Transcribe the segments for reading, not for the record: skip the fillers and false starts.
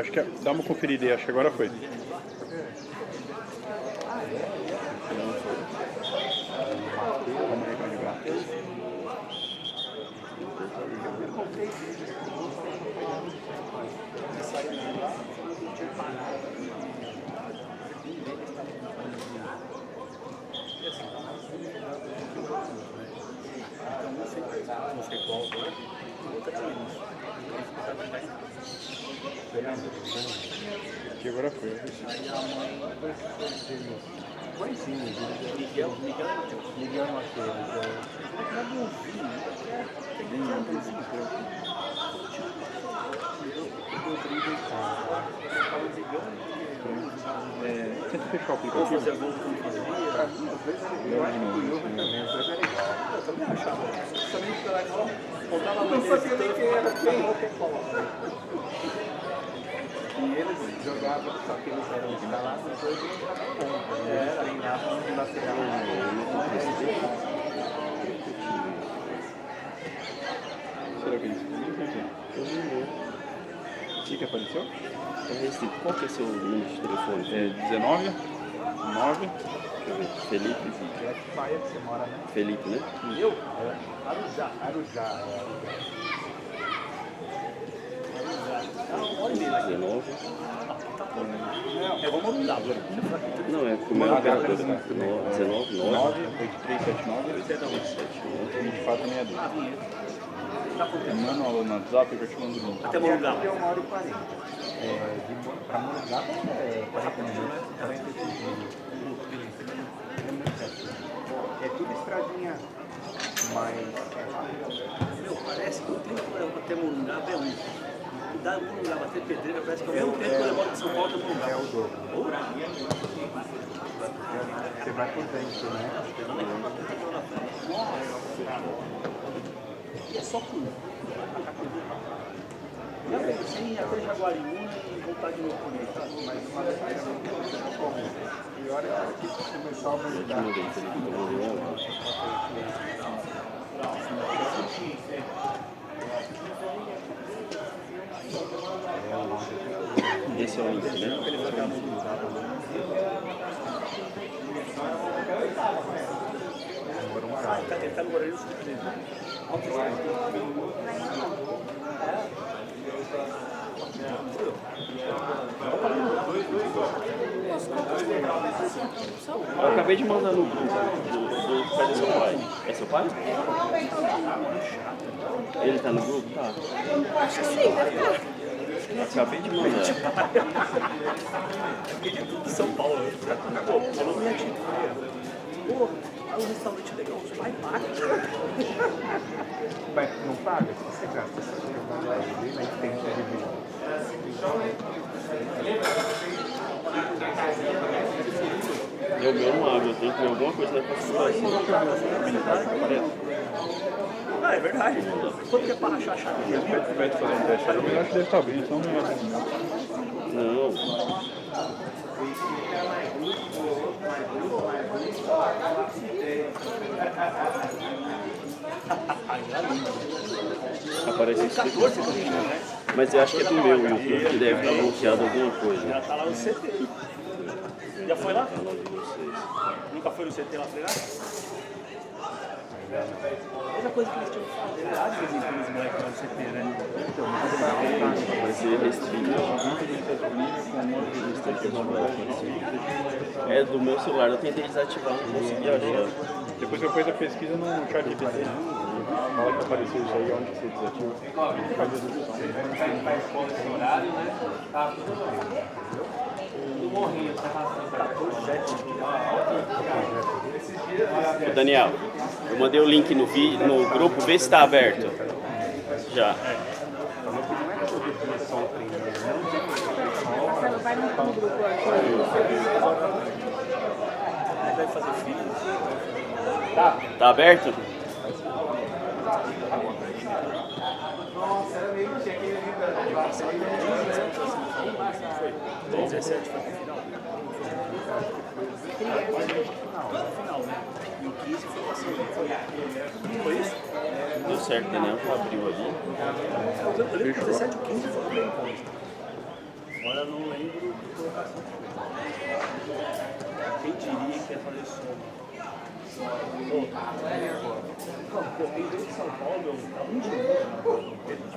Acho que dá uma conferida aí, acho que agora foi. Aqui agora foi. Miguel Matheus. Tenta fechar o aplicativo. Não sabia nem quem era quem. E eles jogavam, só que eles eram escalados depois de ponta, né? Eles treinavam de lateral. Será que é isso? O que apareceu? Qual que é seu número de telefone? É 19 9. Deixa eu ver. Felipe. É Paia que você mora, né? Felipe, né? Eu? Arujá. Olha ele aqui. 19. Vamos mudar agora. Não, é com o meu operador. 19 9 8379 2462. Manda um no WhatsApp que eu te mando o link. Até Morungaba. Até 1h40. Para Morungaba é 40 minutos, 45 minutos. É tudo estradinha mais Meu, parece que o tempo até Morungaba é um. Da Morungaba até Pedreira parece que é o mesmo tempo que eu levo de São Paulo até Morungaba. é o dobro. Você vai por dentro, né? E é só curva. Já veio sem ir até Jaguariúna e voltar de novo por aí, tá? Mas uma vez mais e olha que começar a mudar. Esse é o link, né? Ele tá no horário do Eu acabei de mandar no grupo. Cadê seu pai? É seu pai? Ele tá no grupo? Tá. Acho que sim, deve estar. Eu acabei de mandar. São Paulo. Pô, falou minha tia. Pô, é um restaurante legal, os pais pagam. Mas não paga? Se você gasta, você vai lá e vê, mas tem que dividir. Eu não abro, eu tenho que comer alguma coisa na consultação. Ah, é verdade. Quanto que é pra rachar a chave? Vai te fazer um teste. Eu acho que deve estar abrindo, então não é assim. Não. Aparece isso. 14 que a gente não, né? Mas eu acho que é do meu YouTube, que deve estar bloqueado alguma coisa. Já tá lá no CT. Já foi lá? Nunca foi no CT lá treinar? Outra coisa que eles tinham que fazer era de vez em quando os moleques lá no CT, né? Vai ser restrito. É do meu celular, eu tentei desativar, não consegui achar. Depois eu fiz a pesquisa no chat GPT. Na hora que apareceu isso aí, onde você desativa, faz a dedução. Ô, Daniel, eu mandei o link no grupo, vê se está aberto. Já. Vai no grupo aqui. Vai fazer filho. Tá aberto? Nossa, era meio que aquele livro. 17 foi pro final. Final, né? E o 15 foi pra cima. Foi isso? Deu certo, Daniel, já abriu ali. Eu lembro que o 17 e o 15 foram bem bons. Agora eu não lembro que colocação foi. Quem diria que ia fazer soma? Pô, quem veio de São Paulo, meu, tá muito longe na Copa do Pedro.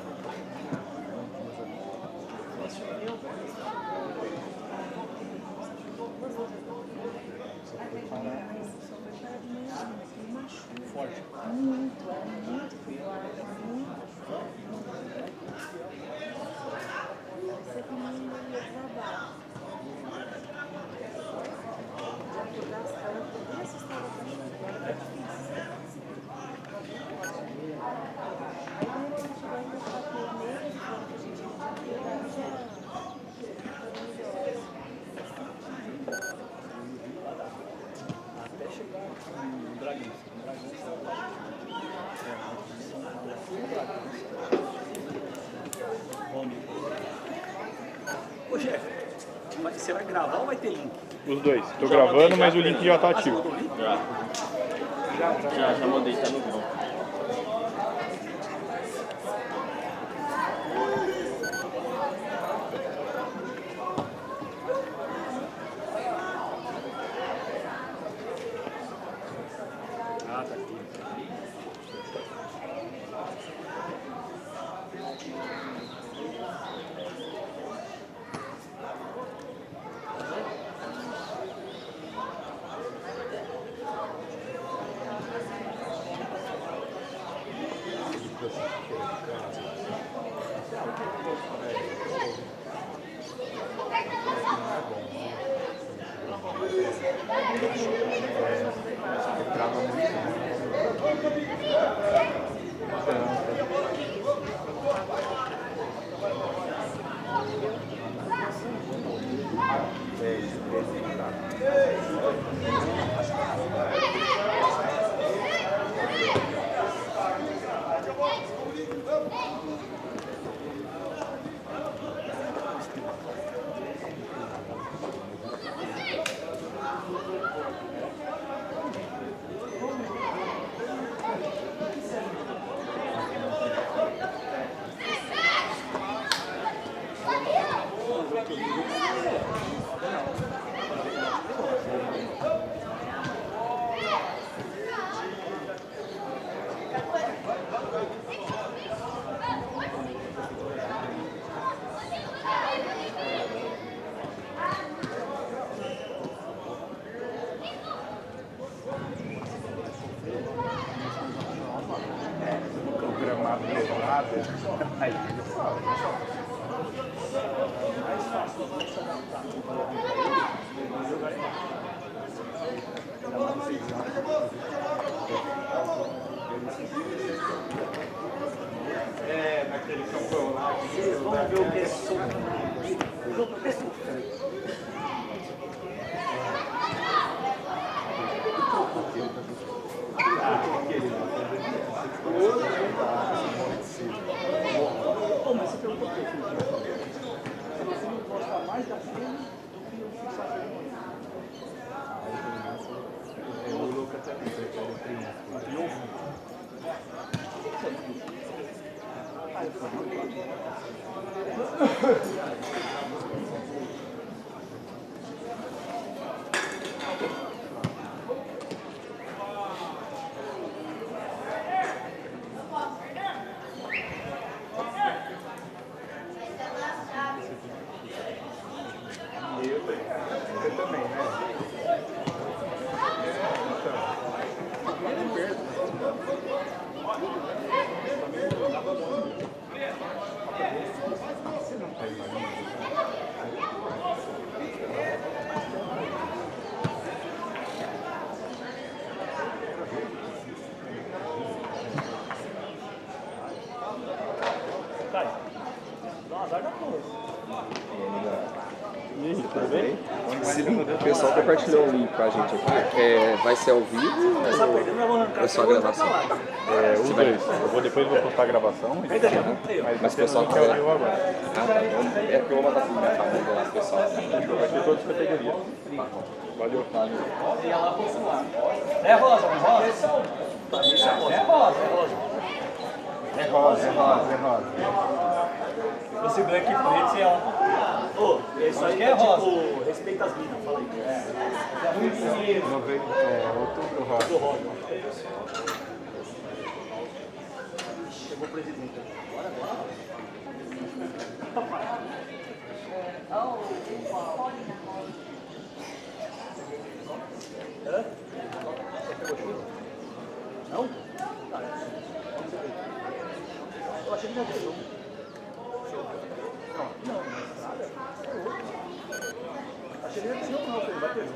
Forte. Muito frio. Você também ia trabalhar. Já acordar as caras, poder assistir a cachorro. É difícil. Aí quando a gente vai ainda 4 meses, que a gente já viu, já Até chegar no Dragão. Ô chefe, você vai gravar ou vai ter link? Os dois. Tô gravando, mas o link já tá ativo. Já mandei, tá no grupo. Ah, tá aqui. Trava muito. Gramado levado, aí ele fala. Mais fácil você se adaptar. É, naquele campão lá. Vamos ver o que é sofrer. O jogo é sofrer. Pô, mas você perguntou por que você não gosta mais da filme do que o fixar O Lucas também, ele triunfo. Você também, né? Você não tem mais. Cai. Dá uma azar da porra. E aí, tudo bem? Sim, o pessoal compartilhou o link pra gente aqui. Vai ser ao vivo Começar perdendo, nós vamos arrancar ou é só até hoje, gravação? vai pra lá. É, os dois. Depois eu vou postar a gravação. Aí, Daniel, aí, ó. Mas o pessoal que é o meu agora. Ah, tá. É porque eu vou mandar pra minha família lá, pessoal. Vai ter todas as categorias. Valeu. É rosa, não é rosa? É rosa. É rosa. É rosa, é rosa, é rosa. Esse branco e preto, sei lá. Ô, isso aí que é é rosa. tipo, respeita as minas, fala aí. Outubro rosa. Do rosa. Chegou o presidente. Hã? Você pegou chuva? Não? Tá. Eu achei que já deu. Não, nada. Achei que já deu, não, filho. Vai ter.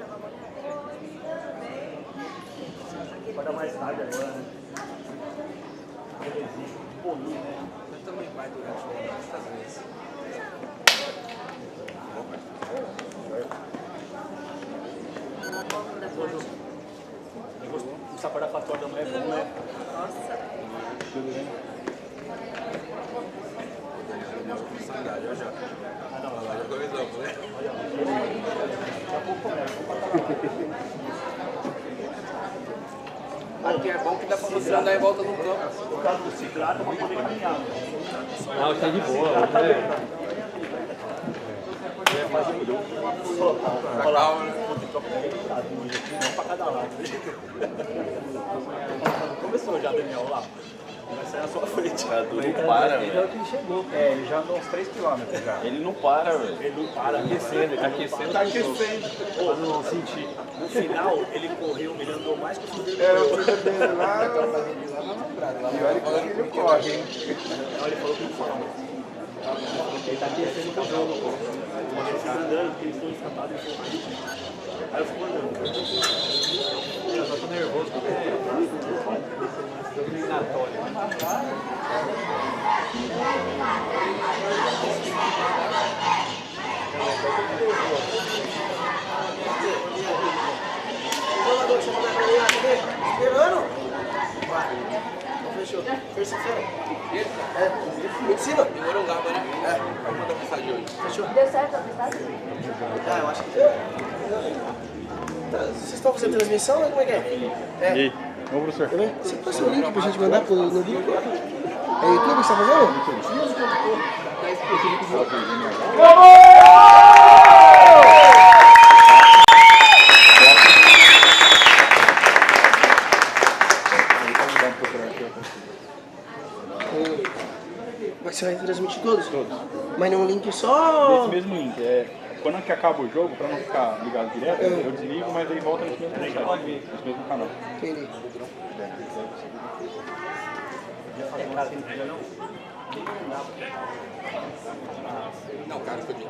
Vai dar mais tarde agora, né? Belezinha. Bolinho, né? Eu também vai durante o ano, muitas vezes. O sabor da fatória da mulher é bom, né? Nossa. Tudo bem? Saudade, eu já. Ah, não, Já começamos, né? daqui a pouco começa. Aqui é bom que dá pra você andar em volta do campo. Por causa do citrato, eu vou poder caminhar. Não, tá de boa. Olha lá, um pra cada lado. Começou já, Daniel, olha lá. Vai sair na sua frente. Cadu não para, Ele é velho. o que chegou. É, ele já andou uns 3 km já. Ele não para, velho. Ele não para, Ele tá aquecendo. tá aquecendo. Pra não sentir. No final, ele correu, ele andou mais que o filho dele. É, o filho dele lá. E olha que o filho corre, hein? Ele falou que não fala. Ele tá aquecendo com o jogo, pô. Ele fica andando, porque eles estão escapados e ficam aí. Aí eu fico andando. Eu só tô nervoso porque é eliminatório. Esperando? Vai. Fechou. Terça-feira? É. Ensina? Em Morungaba, né? É. Vamos mandar mensagem hoje. Fechou. Deu certo a mensagem? Ah, eu acho que vocês estão fazendo transmissão, né? Como é que é? E aí? Vamos, professor. Você passa o link pra gente mandar no grupo? É YouTube que você tá fazendo? Você vai transmitir todos? Todos. Mas num link só? Nesse mesmo link. Quando que acaba o jogo, pra não ficar ligado direto, eu desligo, mas aí volta nesse mesmo site, nesse mesmo canal. Entendi. Não, cara, foi de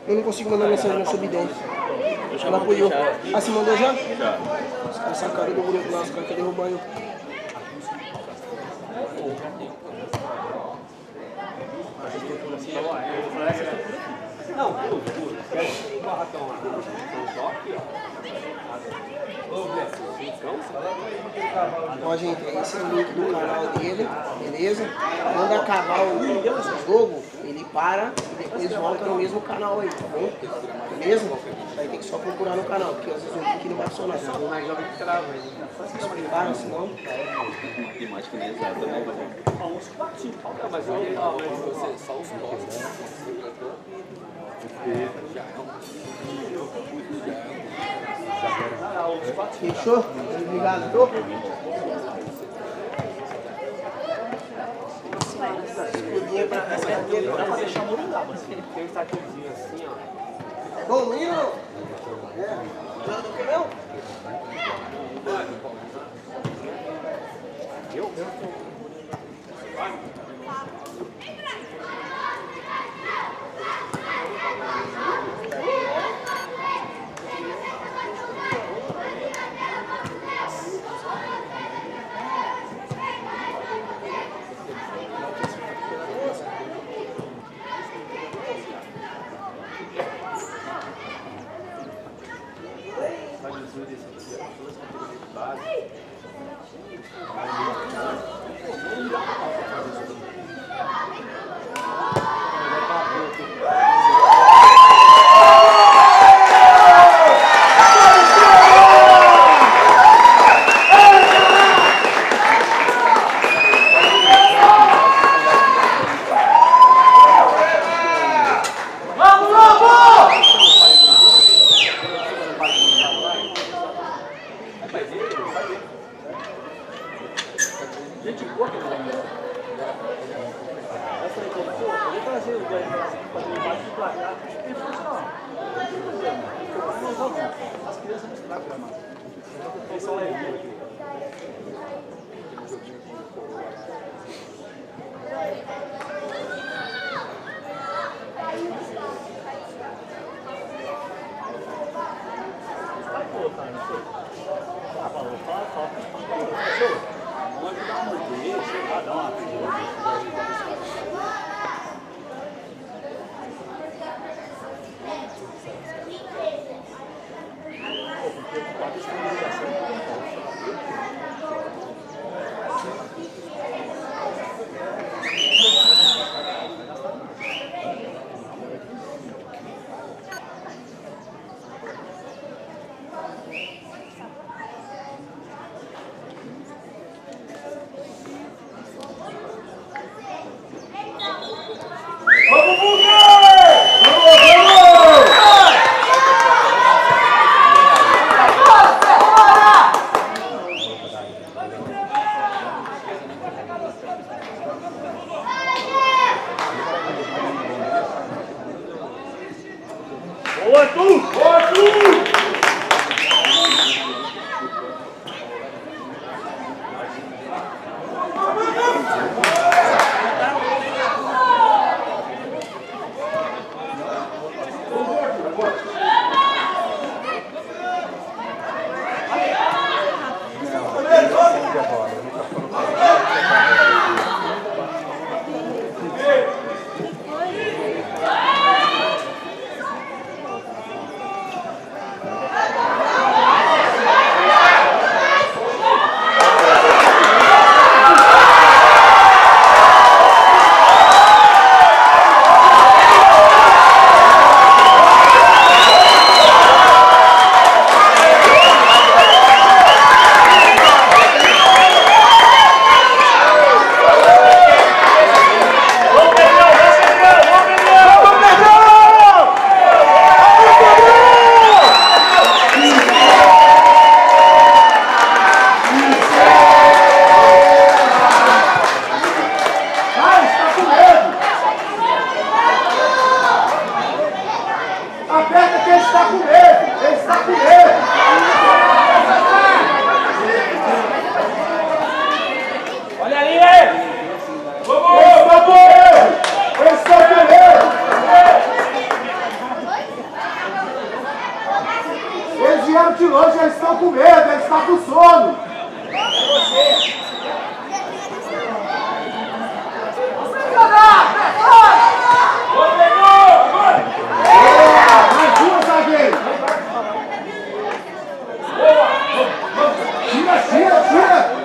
Eu não consigo mandar mensagem na Subidência. Ela apoiou. Ah, você mandou já? Já. Os caras sacaram do grupo lá, os caras querem derrubar eu. Ó, gente, esse é o link do canal dele, beleza? Quando acabar o jogo, ele para e depois volta no mesmo canal aí, tá bom? Beleza? Vai ter que só procurar no canal, porque às vezes o link não vai funcionar. Mas joga de trava aí. Explicaram, senão... Temática não é exata, né? Mas eu não, mas você só os postos. Fechou? Obrigado, tô? Escudinha pra Dá pra deixar Morungaba, assim. Tem um tatuzinho assim, ó. bom, menino? É. Não, não comeu? Boa, Tu! Boa, Tu! De longe, eles estão com medo, eles estão com sono. Mais duas, zagueiro. Tira, tira, tira.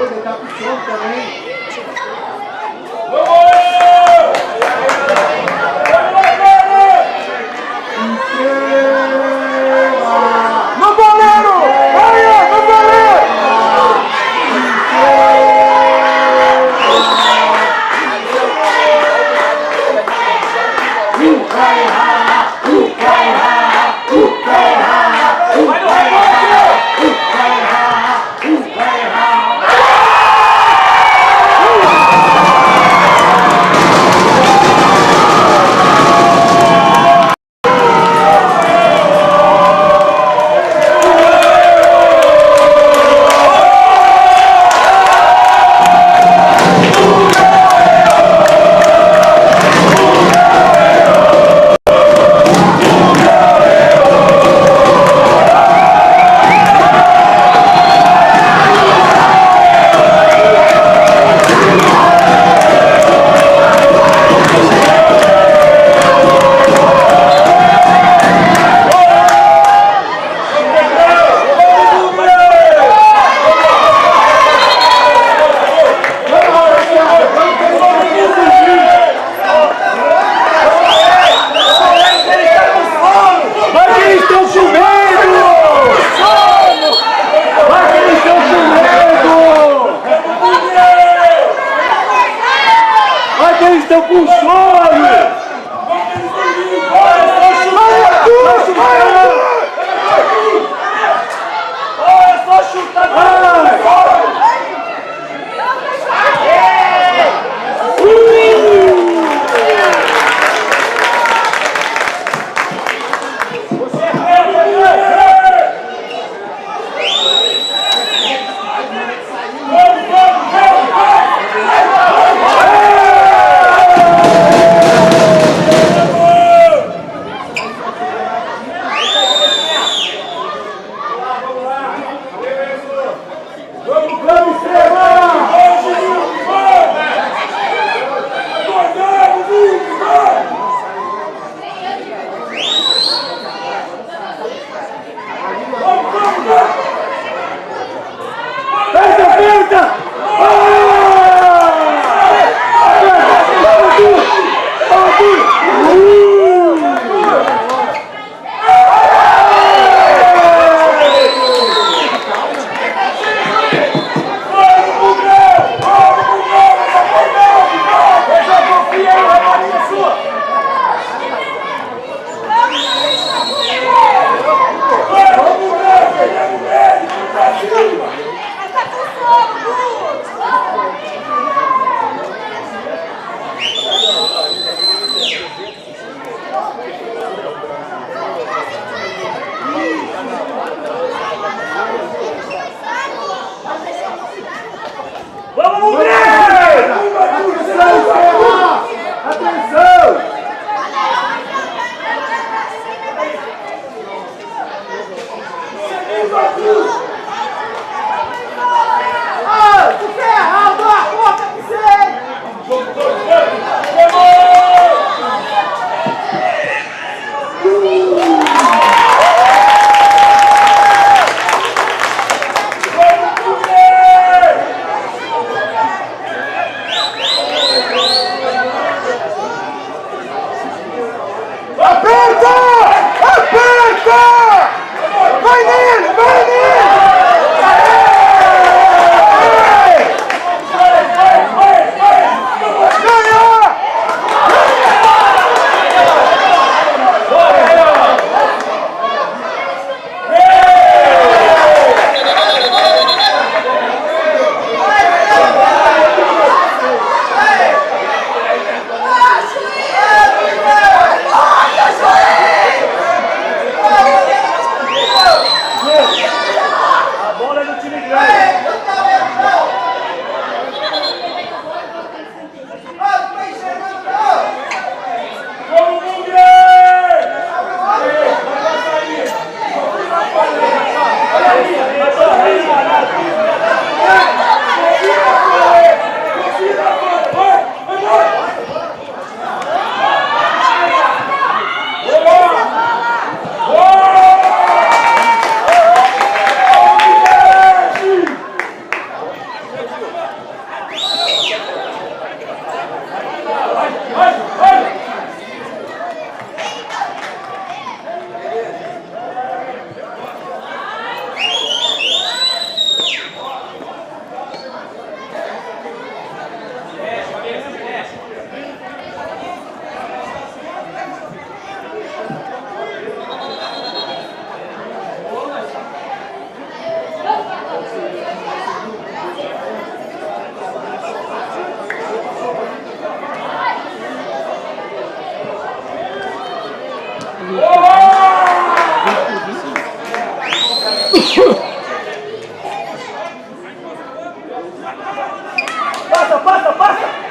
nervoso, ele tá com sono também. No goleiro! Vai, no goleiro! Eles estão com sono! É só chutar! Passa, passa, passa!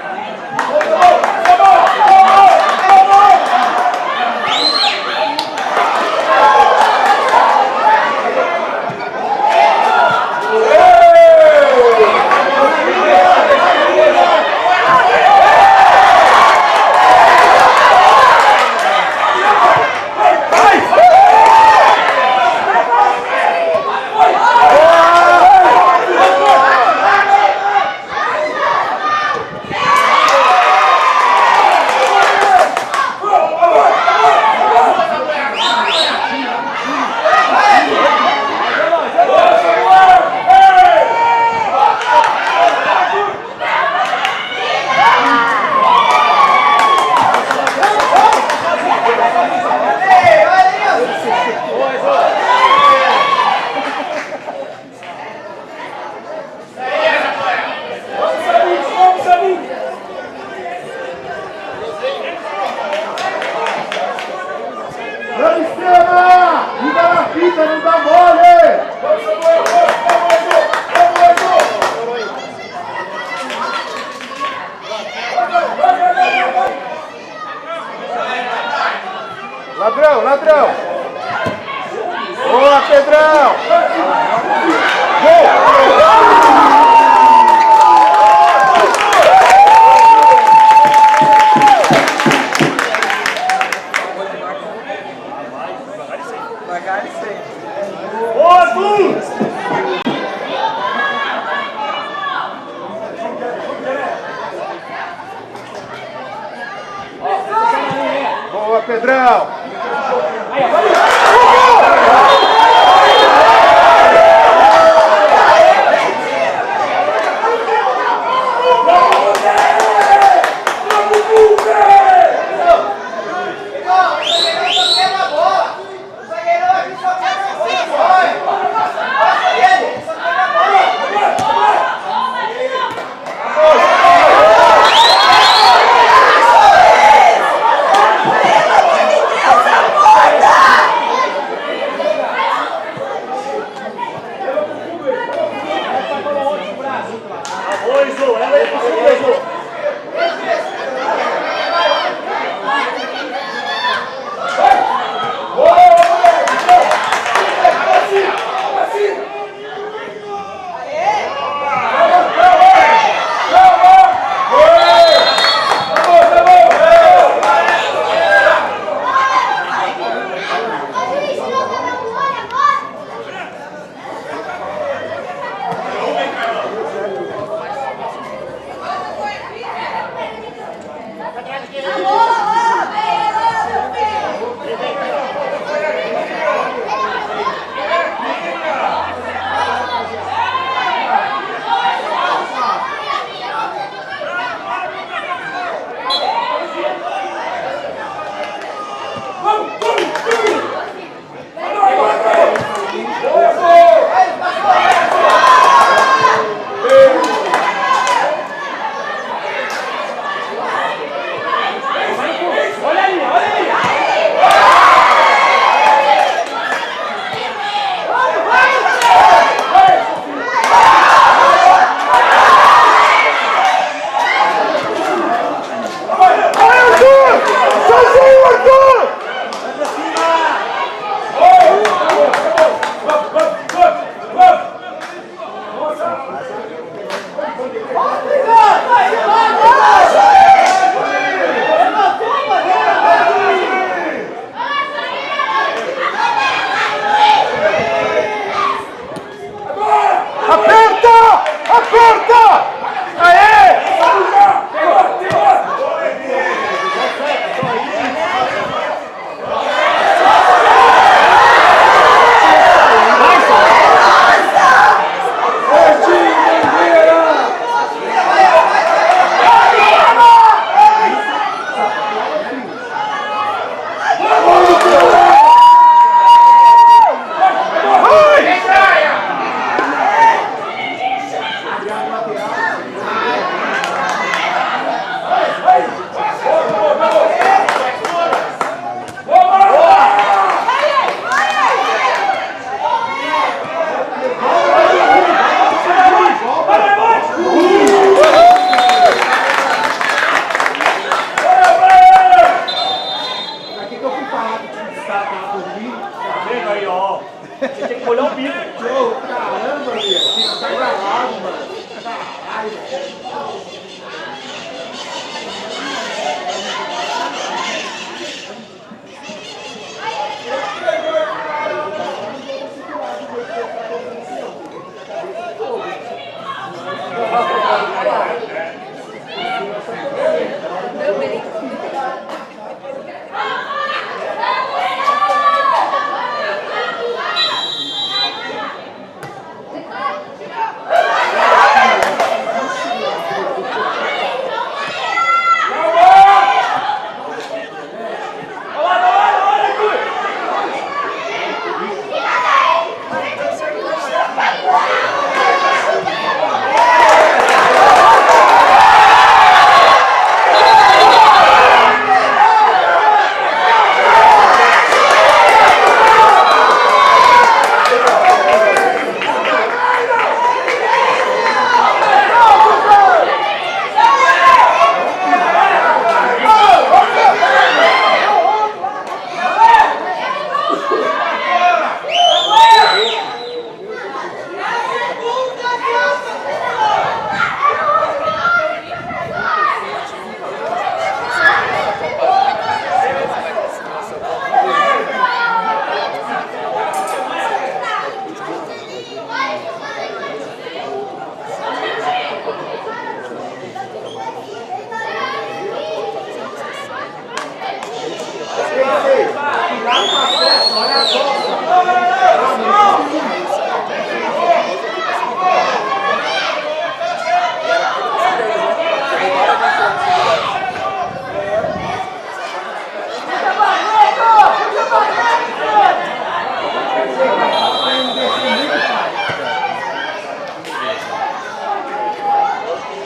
Ladrão, ladrão! Boa, Pedrão! Devagar e sempre. Boa, Gus! Boa, Pedrão!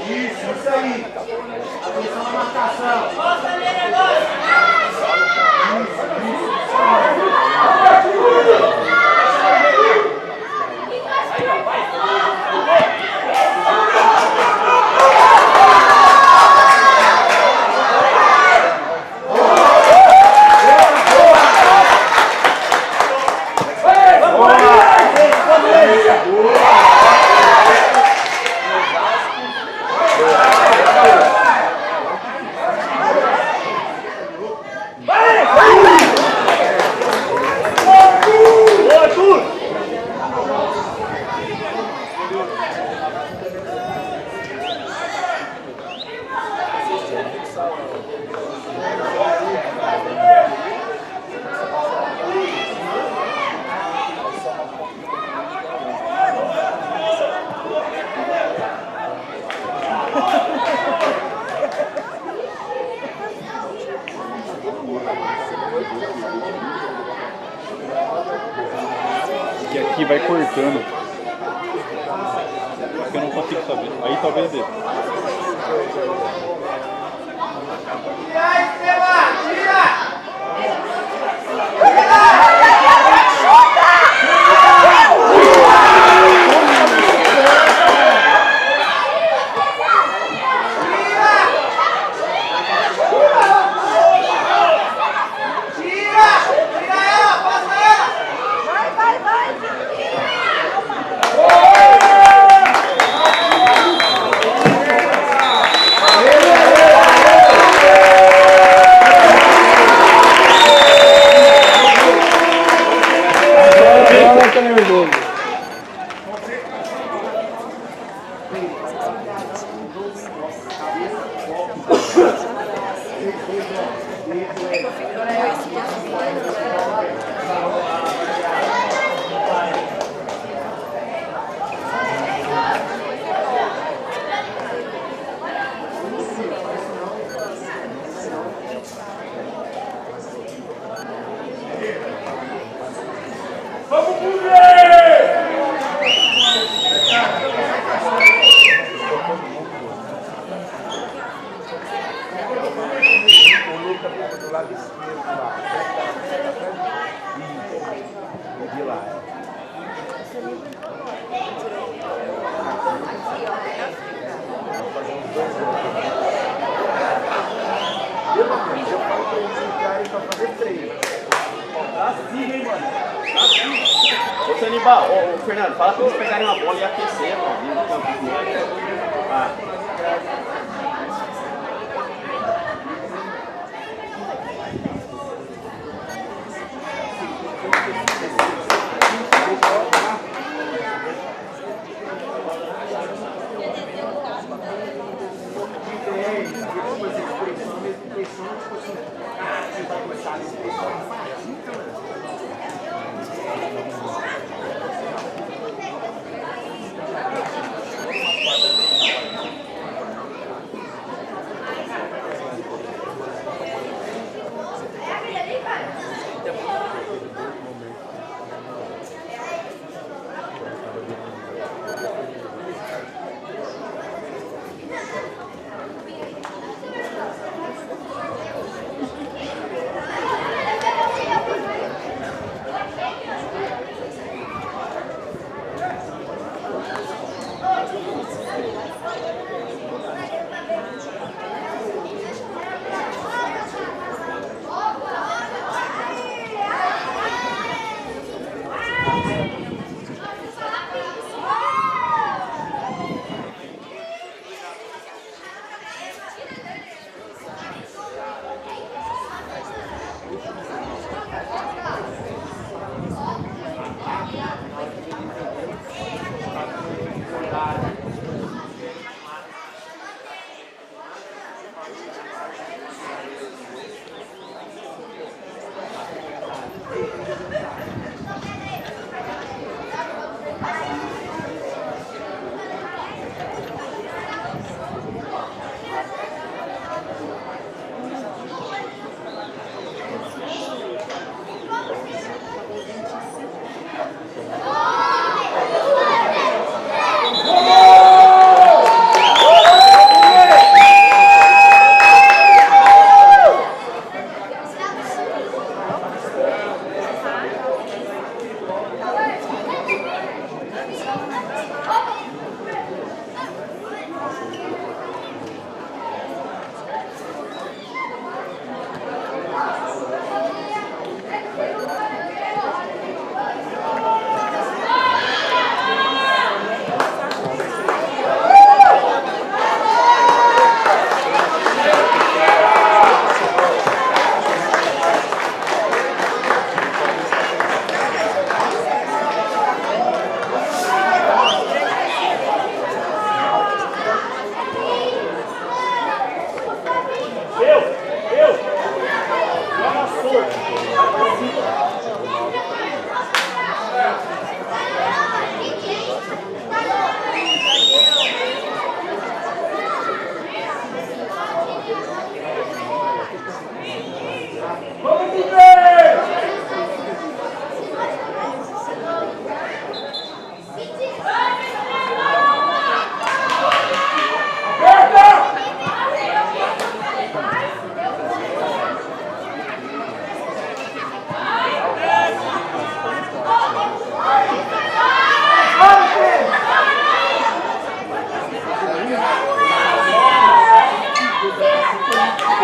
Isso aí. Atenção na marcação. Que aqui vai cortando. Porque eu não consigo saber. Aí talvez dê. Tira, Esteban! Tira! Ô Sanibal, ô Fernando, fala pra eles pegarem uma bola e aquecer, mano.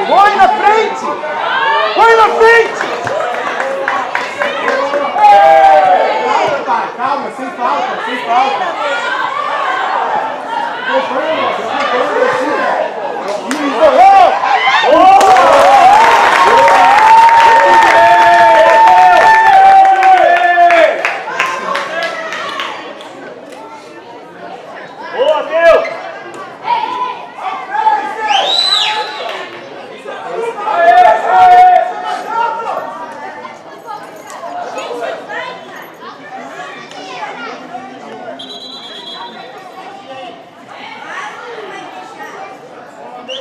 Põe na frente! Põe na frente! Calma, pai, calma, sem falta, sem falta. Boa, Deus!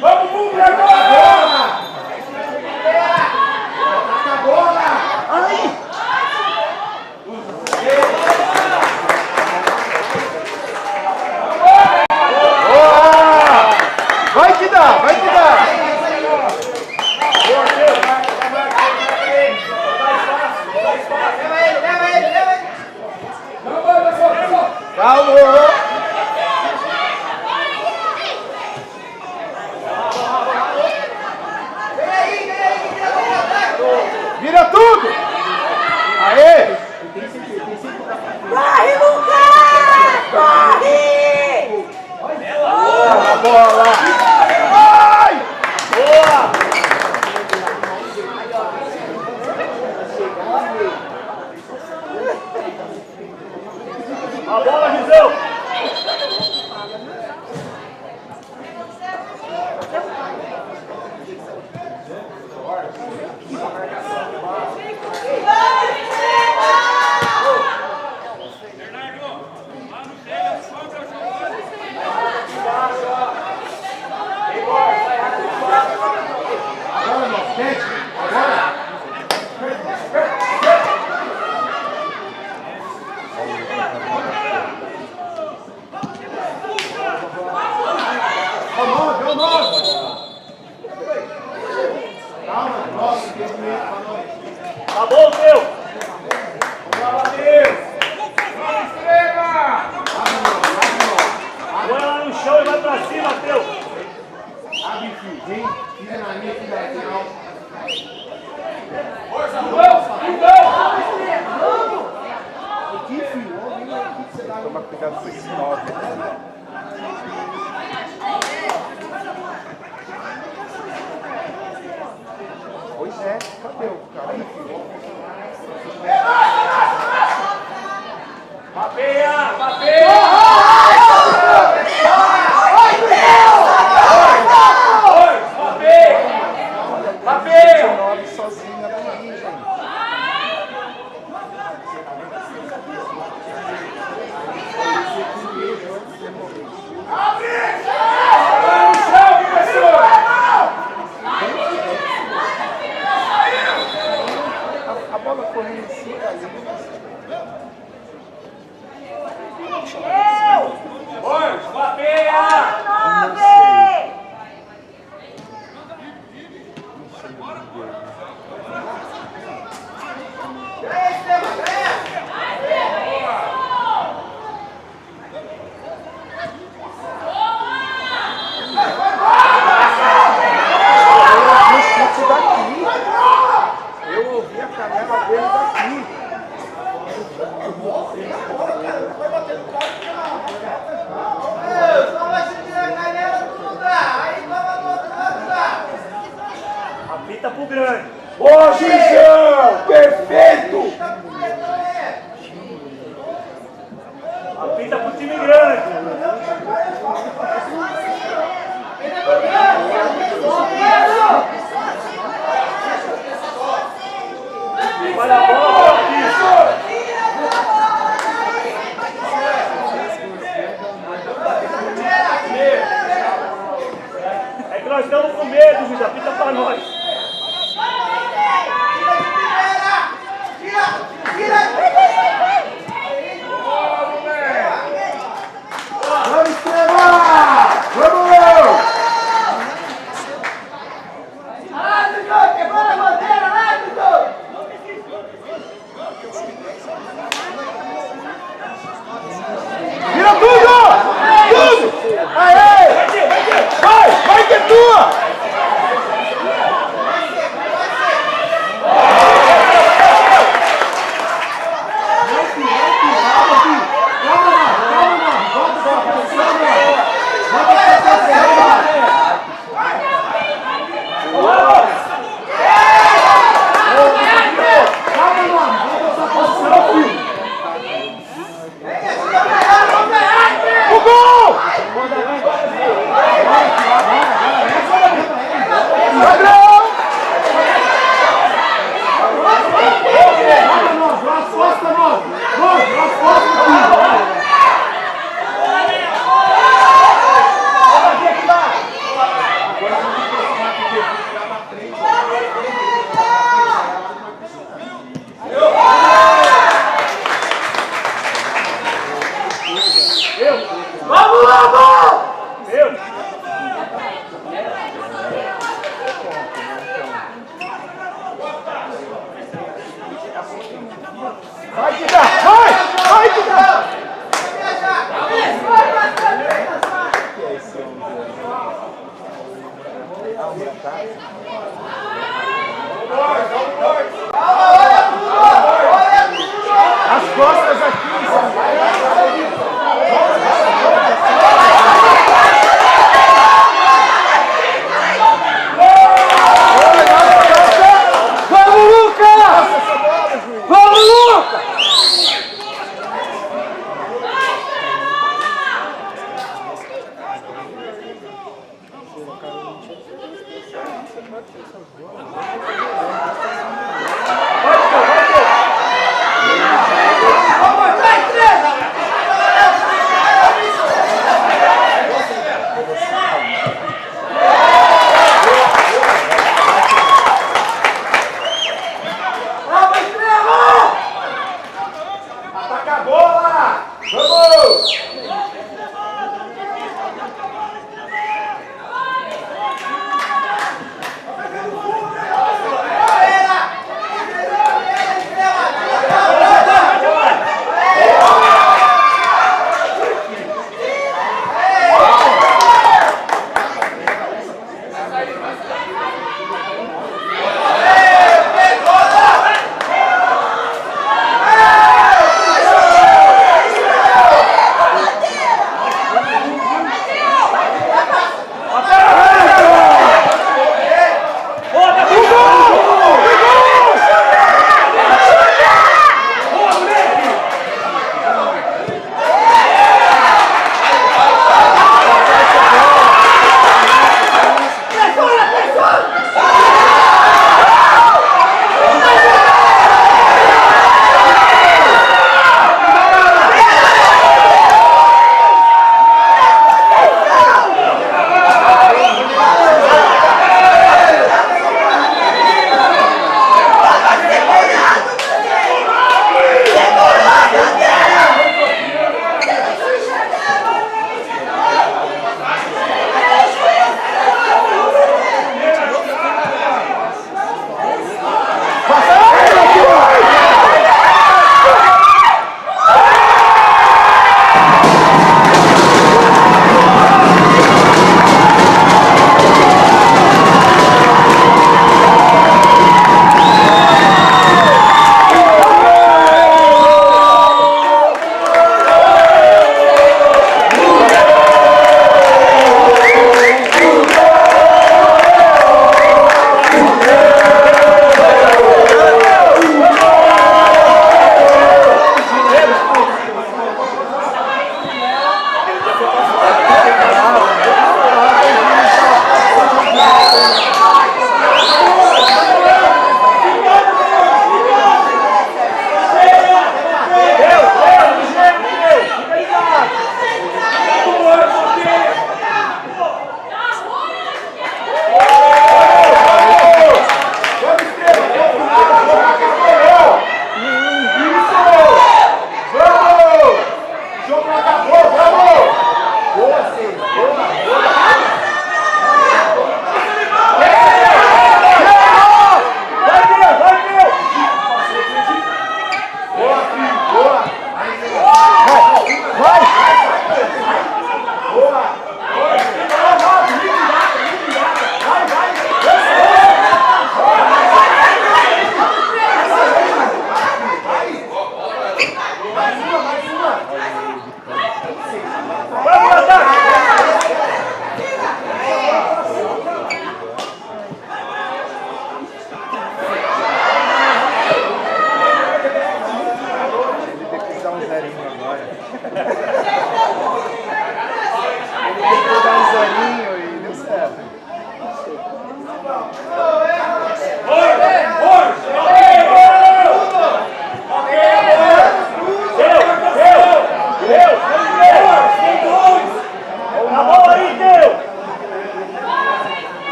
Vamos, Bumble, agora! Ataca a bola! Ai! Boa! Vai que dá, vai que dá! Calma! Vira tudo! Aê! Corre, Lucas! Corre! bola! Vai! Boa! A bola, Gisão! Tá bom, teu! Põe ela no chão e vai pra cima, teu! Abre, filho. Vem. Fica na minha, fica aqui, não. Aqui, filho. Vem aqui que você dá. Toma cuidado com esse 9. Pois é. Cadê o cara aí, filho? Papeia! Papeia! Papeia! 9 sozinho aqui, gente. A bola correndo em cima ali. Oi, papeia! Eu ouvi a canela dele daqui. Apita pro grande! Ô, Gizão! Perfeito! Apita pro time grande! Olha a bola, é que nós estamos com medo, Gisa, apita pra nós. Vamos, Estrela! Vamos! Vira tudo! Tudo! Aê! Vai! Vai que é tua! Vai que dá! Vai! Vai que dá! As costas aqui!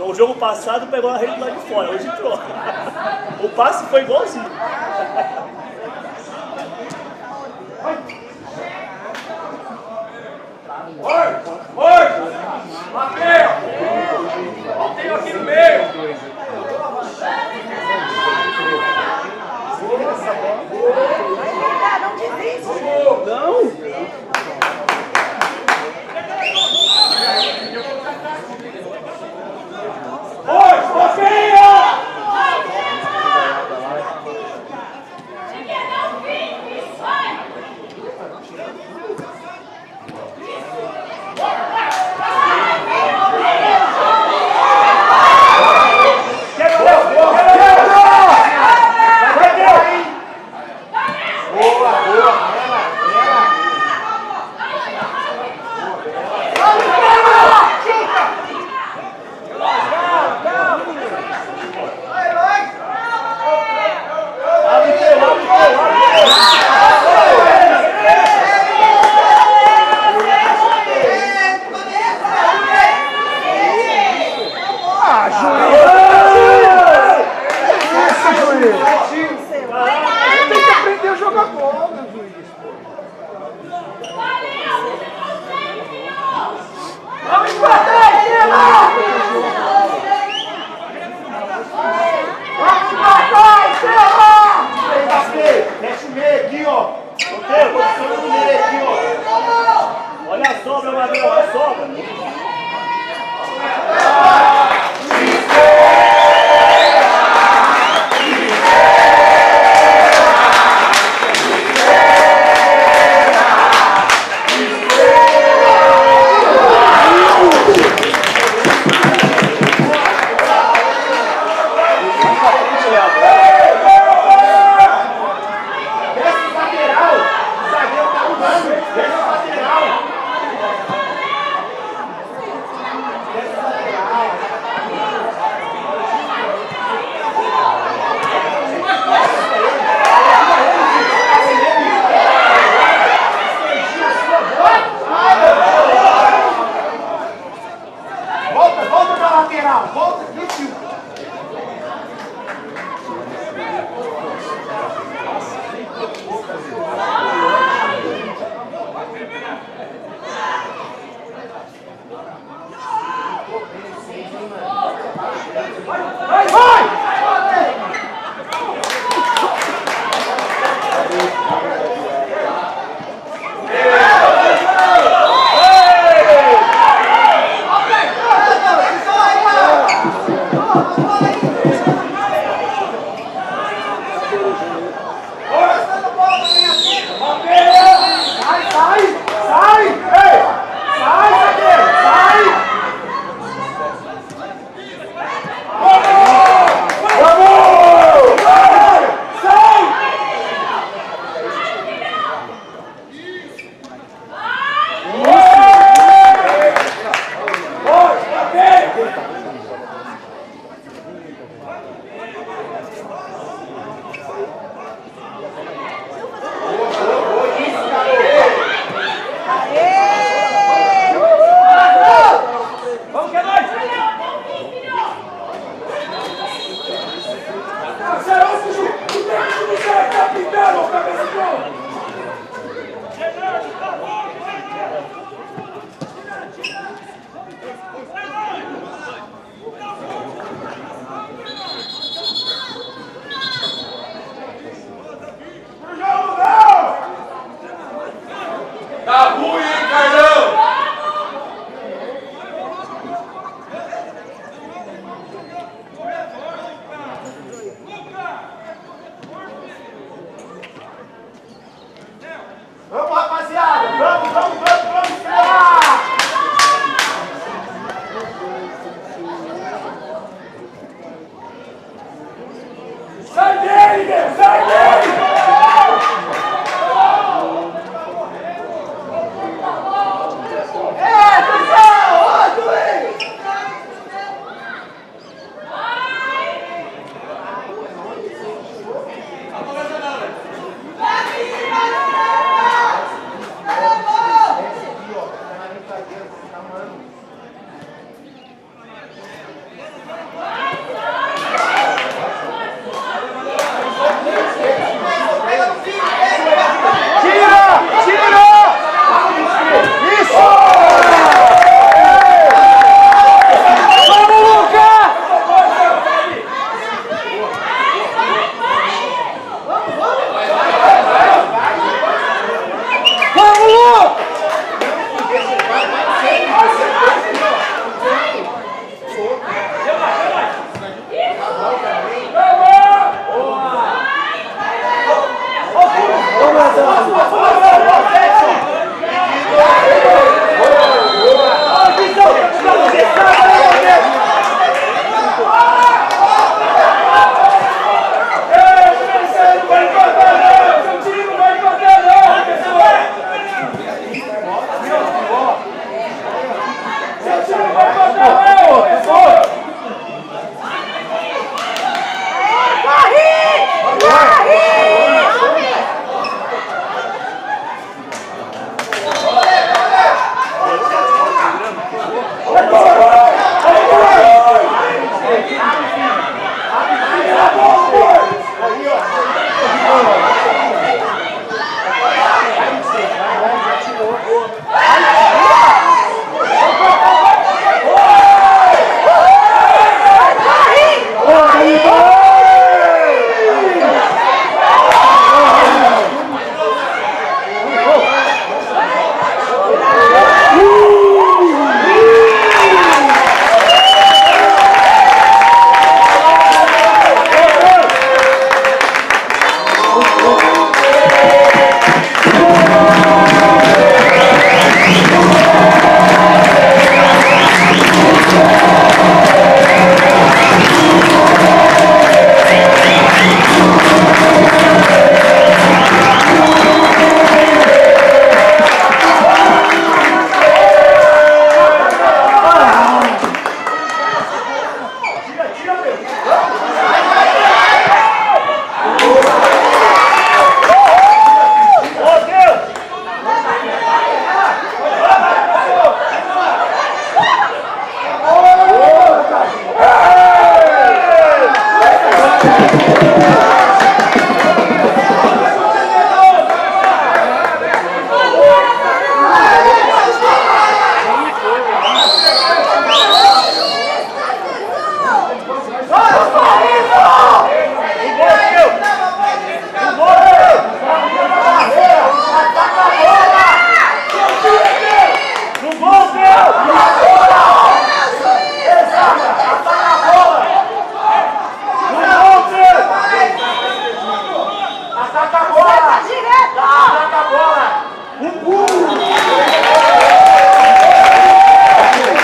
O jogo passado pegou a rede lá de fora, hoje entrou. O passe foi igualzinho. Mateus! Tem aqui no meio! Não desiste! Não! Tá ruim, hein, Carlão? Vamos, rapaziada! Vamos, estrela! Sai dele, meu! Sai dele!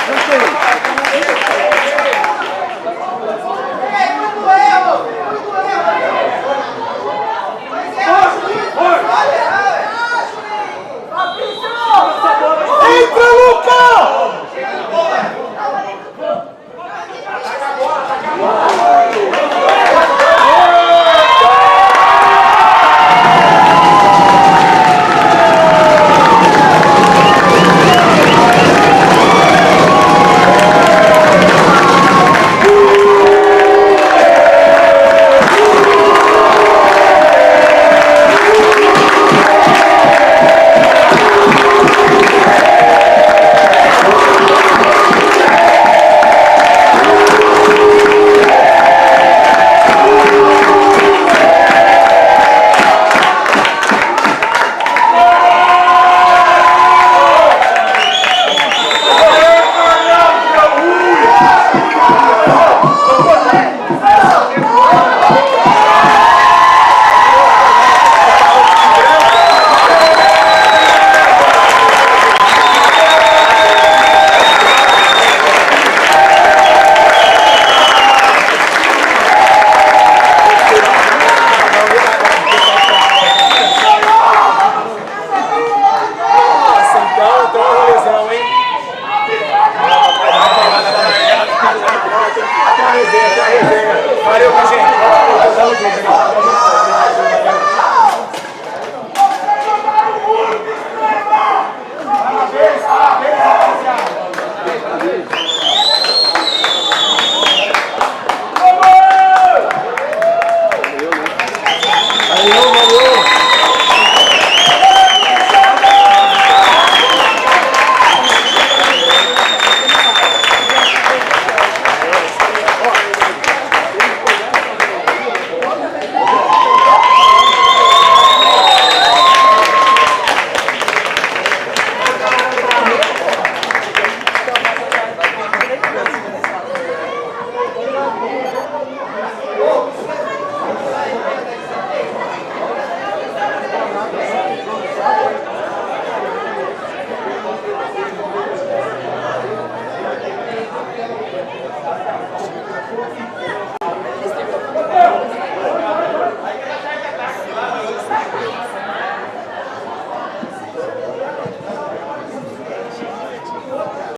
Gostei.